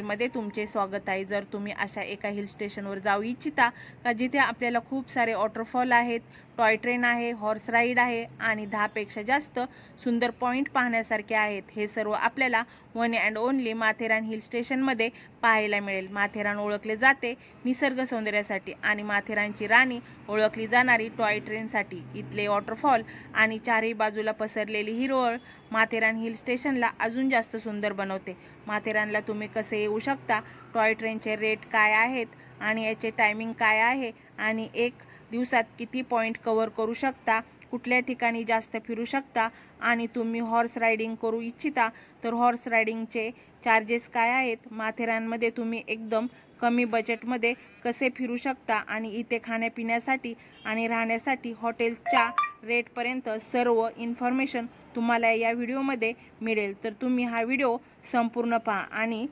चॅनलमध्ये तुमचे स्वागत आहे। जर तुम्ही अशा एका हिल स्टेशनवर जाऊ इच्छिता का जिथे आपल्याला खूप सारे वॉटरफॉल आहेत, टॉय ट्रेन आहे, हॉर्स राईड आहे आणि 10 पेक्षा जास्त सुंदर पॉइंट पाहण्यासारखे आहेत, हे सर्व आपल्याला one and only Matheran hill स्टेशनमध्ये पाहायला मिळेल। माथेरान ओळखले जाते निसर्ग सौंदर्यासाठी आणि माथेरानची राणी ओळखली जाणारी टॉय ट्रेनसाठी। इथले वॉटरफॉल आणि चारही बाजूला पसरलेली हिरवळ माथेरान हिल स्टेशनला अजून जास्त सुंदर बनवते। माथेरानला तुम्ही कसे येऊ शकता, टॉय ट्रेनचे रेट काय आहेत आणि याचे टायमिंग काय आहे आणि एक दिवसात किती पॉइंट कव्हर करू शकता, कुठल्या ठिकाणी जास्त फिरू शकता आणि तुम्ही हॉर्स रायडिंग करू इच्छिता तर हॉर्स रायडिंगचे चार्जेस काय आहेत, माथेरानमध्ये तुम्ही एकदम कमी बजेटमध्ये कसे फिरू शकता आणि इथे खाण्यापिण्यासाठी आणि राहण्यासाठी हॉटेलच्या रेटपर्यंत सर्व इन्फॉर्मेशन तुम्हाला या व्हिडिओमध्ये मिळेल। तर तुम्ही हा व्हिडिओ संपूर्ण पहा आणि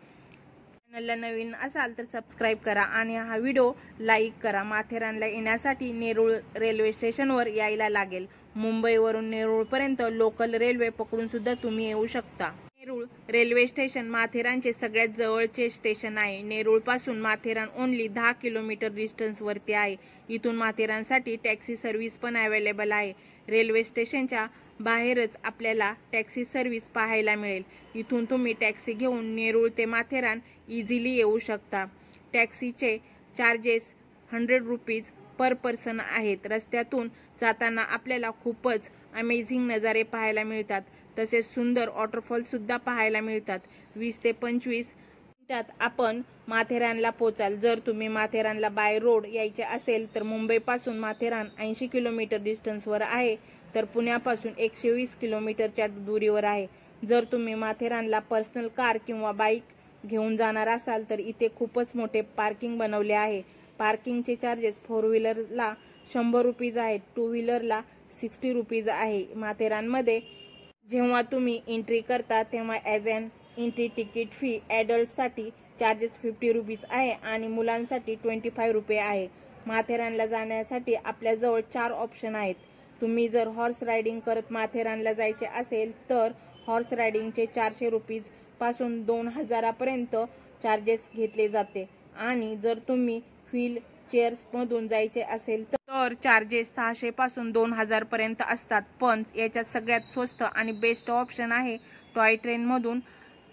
चॅनलला नवीन असाल तर सबस्क्राइब करा आणि हा व्हिडिओ लाईक करा। माथेरानला येण्यासाठी नेरूळ रेल्वे स्टेशनवर यायला लागेल। मुंबईवरून नेरूळपर्यंत लोकल रेल्वे पकडून सुद्धा तुम्ही येऊ शकता। नेरूळ रेल्वे स्टेशन माथेरानचे सगळ्यात जवळचे स्टेशन आहे। नेरूळ पासून माथेरान ओनली 10 किलोमीटर डिस्टन्स वरती आहे। इथून माथेरानसाठी टॅक्सी सर्व्हिस पण अवेलेबल आहे। रेल्वे स्टेशनच्या बाहेरच आपल्याला टॅक्सी सर्व्हिस पाहायला मिळेल। इथून तुम्ही टॅक्सी घेऊन नेरूळ ते माथेरान इझिली येऊ शकता। टॅक्सीचे चार्जेस 100 रुपीज पर पर्सन आहेत। रस्त्यातून जाताना आपल्याला खूपच अमेझिंग नजारे पाहायला मिळतात, तसेच सुंदर वॉटरफॉल सुद्धा पाहायला मिळतात। 20 ते 25 मिनिटात आपण माथेरानला पोचाल। जर तुम्ही माथेरानला बाय रोड यायचे असेल तर मुंबईपासून माथेरान 80 किलोमीटर डिस्टन्सवर आहे, तर पुण्यापासून 120 किलोमीटरच्या दूरीवर आहे। जर तुम्ही माथेरानला पर्सनल कार किंवा बाईक घेऊन जाणार असाल तर इथे खूपच मोठे पार्किंग बनवले आहे। पार्किंगचे चार्जेस 4 व्हीलरला 100 रुपीज आहेत, 2 व्हीलरला 60 रुपीज आहे। माथेरानमध्ये जेव्हा तुम्ही एंट्री करता तेव्हा as an entry ticket fee ॲडल्टसाठी चार्जेस 50 रुपीज आहे आणि मुलांसाठी 25 रुपये आहे। माथेरानला जाण्यासाठी आपल्याजवळ 4 ऑप्शन आहेत। तुम्ही जर हॉर्स रायडिंग करत माथेरानला जायचे असेल तर हॉर्स रायडिंगचे 400 रुपीज पासून 2000 पर्यंत चार्जेस घेतले जाते आणि जर तुम्ही व्हील चेअर्समधून जायचे असेल तर चार्जेस 600 पासून 2000 पर्यंत असतात। पण याच्यात सगळ्यात स्वस्त आणि बेस्ट ऑप्शन आहे टॉय ट्रेनमधून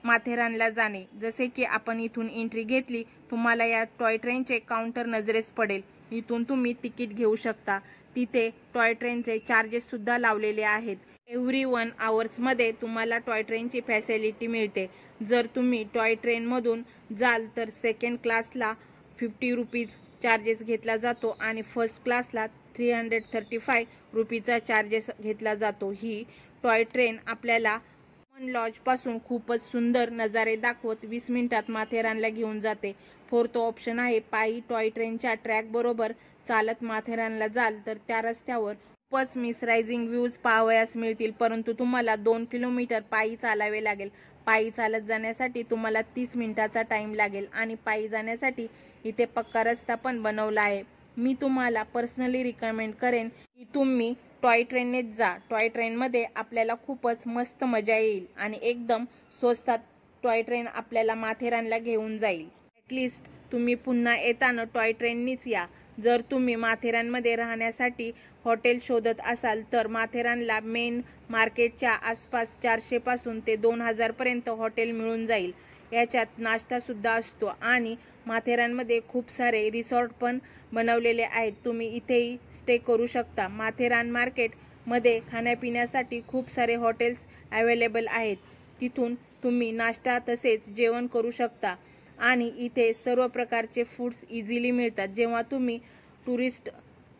माथेरानला जाणे। जसे की आपण इथून एंट्री घेतली, तुम्हाला या टॉय ट्रेनचे काउंटर नजरेस पडेल। इथून तुम्ही तिकीट घेऊ शकता। तिथे टॉय ट्रेनचे चार्जेस सुद्धा लावलेले आहेत। एव्हरी 1 आवर्समध्ये तुम्हाला टॉय ट्रेनची फॅसिलिटी मिळते। जर तुम्ही टॉय ट्रेनमधून जाल तर सेकंड क्लासला 50 रुपीज चार्जेस घेतला जातो आणि फर्स्ट क्लासला 335 रुपीचा चार्जेस घेतला जातो। ही टॉय ट्रेन आपल्याला लॉज पासून खूपच सुंदर नजारे दाखवत 20 मिनिटात माथेरानला घेऊन जाते। फोर्थ ऑप्शन आहे पायी टॉय ट्रेनच्या ट्रॅक बरोबर चालत माथेरानला जाल तर त्या रस्त्यावर खूपच मिसरायझिंग व्ह्यूज पाहावयास मिळतील, परंतु तुम्हाला 2 किलोमीटर पायी चालावे लागेल। पायी चालत जाण्यासाठी तुम्हाला 30 मिनिटाचा टाइम लागेल आणि पायी जाण्यासाठी इथे पक्का रस्ता पण बनवला आहे। मी तुम्हाला पर्सनली रिकमेंड करेन की तुम्ही टॉय ट्रेननेच जा। टॉय ट्रेनमध्ये आपल्याला खूपच मस्त मजा येईल आणि एकदम स्वस्तात टॉय ट्रेन आपल्याला माथेरानला घेऊन जाईल। ॲटलिस्ट तुम्ही पुन्हा येताना टॉय ट्रेननीच या। जर तुम्ही माथेरानमध्ये राहण्यासाठी हॉटेल शोधत असाल तर माथेरानला मेन मार्केटच्या आसपास 400 पासून ते 2000 पर्यंत हॉटेल मिळून जाईल। याच्यात नाश्ता सुद्धा असतो आणि माथेरानमध्ये खूप सारे रिसॉर्ट पण बनवलेले आहेत, तुम्ही इथेही स्टे करू शकता। माथेरान मार्केटमध्ये खाण्यापिण्यासाठी खूप सारे हॉटेल्स अवेलेबल आहेत, तिथून तुम्ही नाश्ता तसेच जेवण करू शकता आणि इथे सर्व प्रकारचे फूड्स इझिली मिळतात। जेव्हा तुम्ही टुरिस्ट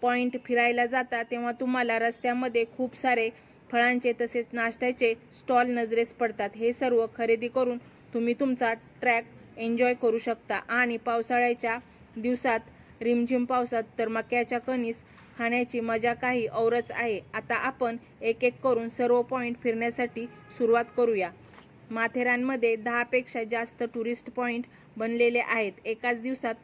पॉइंट फिरायला जाता तेव्हा तुम्हाला रस्त्यामध्ये खूप सारे फळांचे तसेच नाश्त्याचे स्टॉल नजरेस पडतात। हे सर्व खरेदी करून तुम्ही तुमचा ट्रॅक एन्जॉय करू शकता आणि पावसाळ्याच्या दिवसात रिमझिम पावसात तर मक्याच्या कणीस खाण्याची मजा काही औरच आहे। आता आपण एक एक करून सर्व पॉइंट फिरण्यासाठी सुरुवात करूया। माथेरानमध्ये 10 पेक्षा जास्त टुरिस्ट पॉइंट बनलेले आहेत। एकाच दिवसात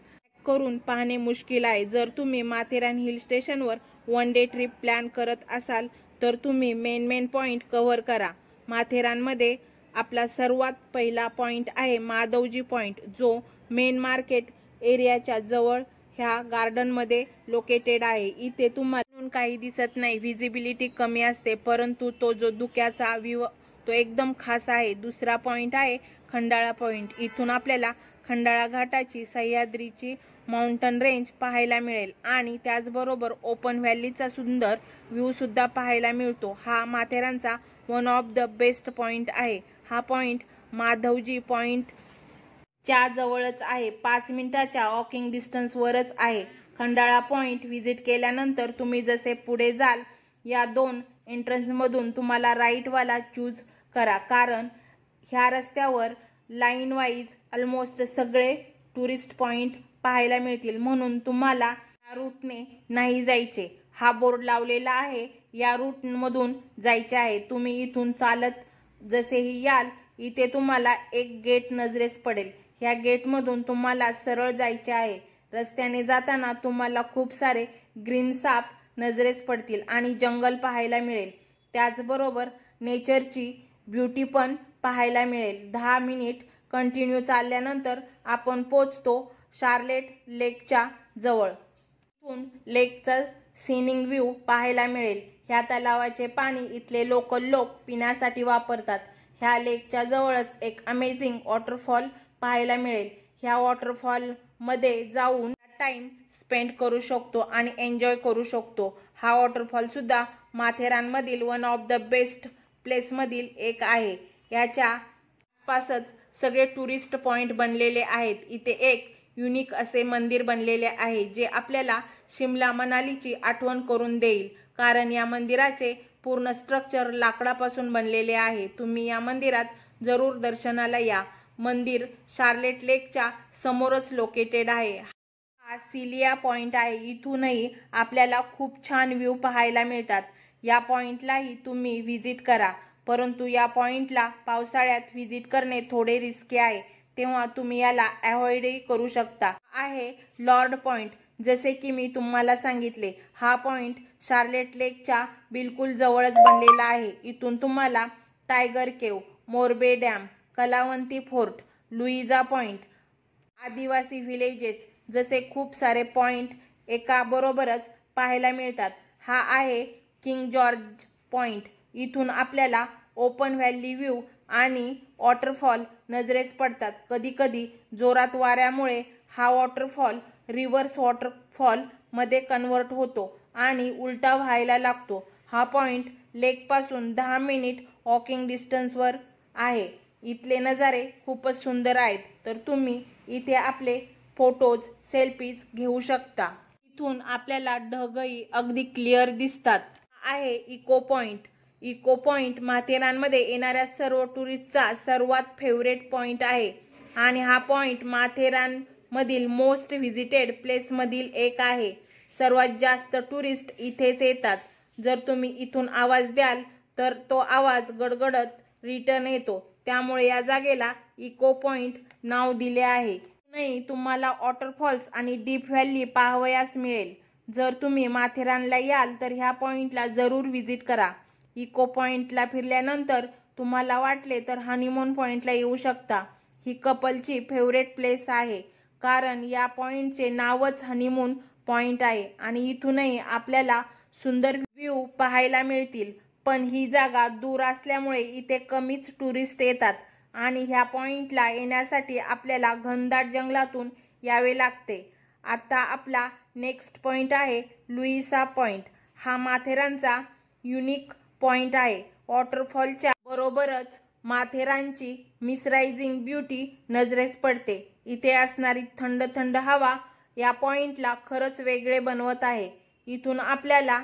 करून पाहणे मुश्किल आहे। जर तुम्ही माथेरान हिल स्टेशनवर 1 डे ट्रिप प्लॅन करत असाल तर तुम्ही मेन पॉइंट कव्हर करा। माथेरानमध्ये आपला सर्वात पहिला पॉईंट आहे माधवजी पॉईंट, जो मेन मार्केट एरियाच्या जवळ ह्या गार्डनमध्ये लोकेटेड आहे। इथे तुम्हाला काही दिसत नाही, व्हिजिबिलिटी कमी असते, परंतु तो जो धुक्याचा व्ह्यू तो एकदम खास आहे। दुसरा पॉईंट आहे खंडाळा पॉईंट। इथून आपल्याला खंडाळा घाटाची सह्याद्रीची माउंटन रेंज पाहायला मिळेल आणि त्याचबरोबर ओपन व्हॅलीचा सुंदर व्ह्यू सुद्धा पाहायला मिळतो। हा माथेरानचा one of the best point आहे। हा पॉईंट माधवजी पॉईंट च्या जवळच आहे, 5 मिनिटाच्या वॉकिंग डिस्टन्स वरच आहे। खंडाळा पॉईंट व्हिजिट केल्यानंतर तुम्ही जसे पुढे जाल या 2 एंट्रन्स मधून तुम्हाला राईट वाला चूज करा, कारण ह्या रस्त्यावर लाईन वाईज ऑलमोस्ट सगळे टुरिस्ट पॉईंट पाहायला मिळतील, म्हणून तुम्हाला या रूटने नाही जायचे। हा बोर्ड लावलेला आहे, या रूट मधून जायचे आहे। तुम्ही इथून चालत जसेही याल इथे तुम्हाला एक गेट नजरेस पडेल, ह्या गेट मधून तुम्हाला सरळ जायचे आहे। रस्त्याने जाताना तुम्हाला खूप सारे ग्रीन साप नजरेस पडतील आणि जंगल पाहायला मिळेल, त्याचबरोबर नेचरची ब्युटी पण पाहायला मिळेल। 10 मिनिट कंटिन्यू चालल्यानंतर आपण पोचतो शार्लेट लेकच्या जवळ। इथून लेकचा सीनिंग व्ह्यू पाहायला मिळेल। ह्या तलावाचे पाणी इथले लोकल लोक पिण्यासाठी वापरतात। ह्या लेकच्या जवळच एक अमेझिंग वॉटरफॉल पाहायला मिळेल। ह्या वॉटरफॉल मध्ये जाऊन टाइम स्पेंड करू शकतो आणि एन्जॉय करू शकतो। हा वॉटरफॉल सुद्धा माथेरानमधील one of the best place मधील एक आहे। याच्या आसपासच सगळे टुरिस्ट पॉइंट बनलेले आहेत। इथे एक युनिक असे मंदिर बनलेले आहे, जे आपल्याला शिमला मनालीची आठवण करून देईल, कारण या मंदिराचे पूर्ण स्ट्रक्चर लाकडापासून बनलेले आहे। तुम्ही या मंदिरात जरूर दर्शनाला या। मंदिर शार्लेट लेकच्या समोरच लोकेटेड आहे। हा सिलिया पॉइंट आहे, इथूनही आपल्याला खूप छान व्ह्यू पाहायला मिळतात। या पॉइंटलाही तुम्ही व्हिजिट करा, परंतु या पॉइंटला पावसाळ्यात व्हिजिट करणे थोडे रिस्की आहे, तेव्हा तुम्ही याला अवॉइडही करू शकता। आहे लॉर्ड पॉइंट, जसे की मी तुम्हाला सांगितले, हा पॉइंट शार्लेट लेकच्या बिलकुल जवळच बनलेला आहे। इथून तुम्हाला tiger cave, Morbe dam, Kalavanti fort, Louisa point, adivasi villages जसे खूप सारे पॉइंट एका बरोबरच पाहायला मिळतात। हा आहे किंग जॉर्ज पॉइंट। इथून आपल्याला ओपन व्हॅली व्ह्यू आणि वॉटरफॉल नजरेस पडतात। कधी कधी जोरात वाऱ्यामुळे हा वॉटरफॉल रिव्हर्स वॉटरफॉल मध्ये कन्वर्ट होतो आणि उलटा व्हायला लागतो। हा पॉइंट लेक पासून 10 मिनिट वॉकिंग डिस्टन्सवर आहे। इथले नजारे खूपच सुंदर आहेत, तर तुम्ही इथे आपले फोटोज सेल्फीज घेऊ शकता। इथून आपल्याला ढगही अगदी क्लिअर दिसतात। आहे इको पॉइंट। इको पॉइंट माथेरानमध्ये येणाऱ्या सर्व टुरिस्टचा सर्वात फेवरेट पॉइंट आहे आणि हा पॉइंट माथेरानमधील मोस्ट व्हिजिटेड प्लेस मधील एक आहे। सर्वात जास्त टुरिस्ट इथेच येतात। जर तुम्ही इथून आवाज द्याल तर तो आवाज गडगडत रिटर्न येतो, त्यामुळे या जागेला इको पॉइंट नाव दिले आहे। नाही तुम्हाला वॉटरफॉल्स आणि डीप व्हॅली पाहावयास मिळेल। जर तुम्ही माथेरानला याल तर ह्या पॉइंटला जरूर व्हिजिट करा। इको पॉइंटला फिरल्यानंतर तुम्हाला वाटले तर हनीमून पॉइंटला येऊ शकता। ही कपलची फेवरेट प्लेस आहे, कारण या पॉइंटचे नावच हनीमून पॉइंट आहे आणि इथूनही आपल्याला सुंदर व्ह्यू पाहायला मिळतील। पण ही जागा दूर असल्यामुळे इथे कमीच टुरिस्ट येतात आणि ह्या पॉइंटला येण्यासाठी आपल्याला घनदाट जंगलातून यावे लागते। आता आपला नेक्स्ट पॉइंट आहे लुईसा पॉइंट। हा माथेरानचा युनिक पॉइंट आहे। वॉटरफॉलच्या बरोबरच माथेरानची मिसरायझिंग ब्युटी नजरेस पडते। इथे असणारी थंड थंड हवा या पॉइंटला खरंच वेगळे बनवत आहे। इथून आपल्याला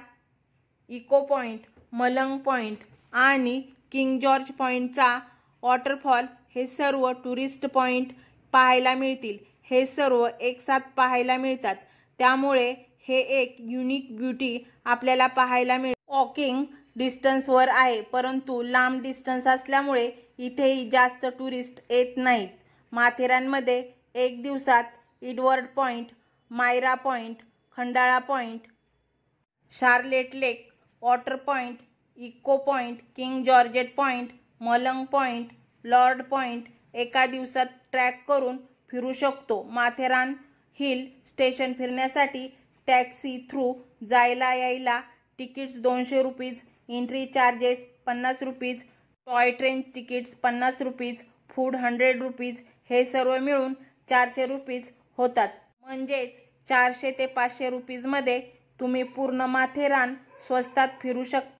इको पॉइंट, मलंग पॉइंट आणि किंग जॉर्ज पॉइंटचा वॉटरफॉल हे सर्व टुरिस्ट पॉइंट पाहायला मिळतील। हे सर्व एक साथ पाहायला मिळतात, त्यामुळे हे एक युनिक ब्युटी आपल्याला पाहायला मिळेल। वॉकिंग डिस्टन्सवर आहे, परंतु लांब डिस्टन्स असल्यामुळे इथेही जास्त टुरिस्ट येत नाहीत। माथेरानमध्ये एक दिवसात Edward point, Myra point, Khandala point, Charlotte lake, water point, echo point, king George point, Malang point, lord point एका दिवसात ट्रॅक करून फिरू शकतो. माथेरान हिल स्टेशन फिरण्यासाठी टॅक्सी थ्रू जायला यायला tickets 200 rupees, entry charges 50 rupees, toy train tickets 50 rupees, food 100 rupees, हे सर्व मिळून 400 रुपीज होतात. म्हणजेच 400 ते 500 रुपीजमध्ये तुम्ही पूर्ण माथेरान स्वस्तात फिरू शकता.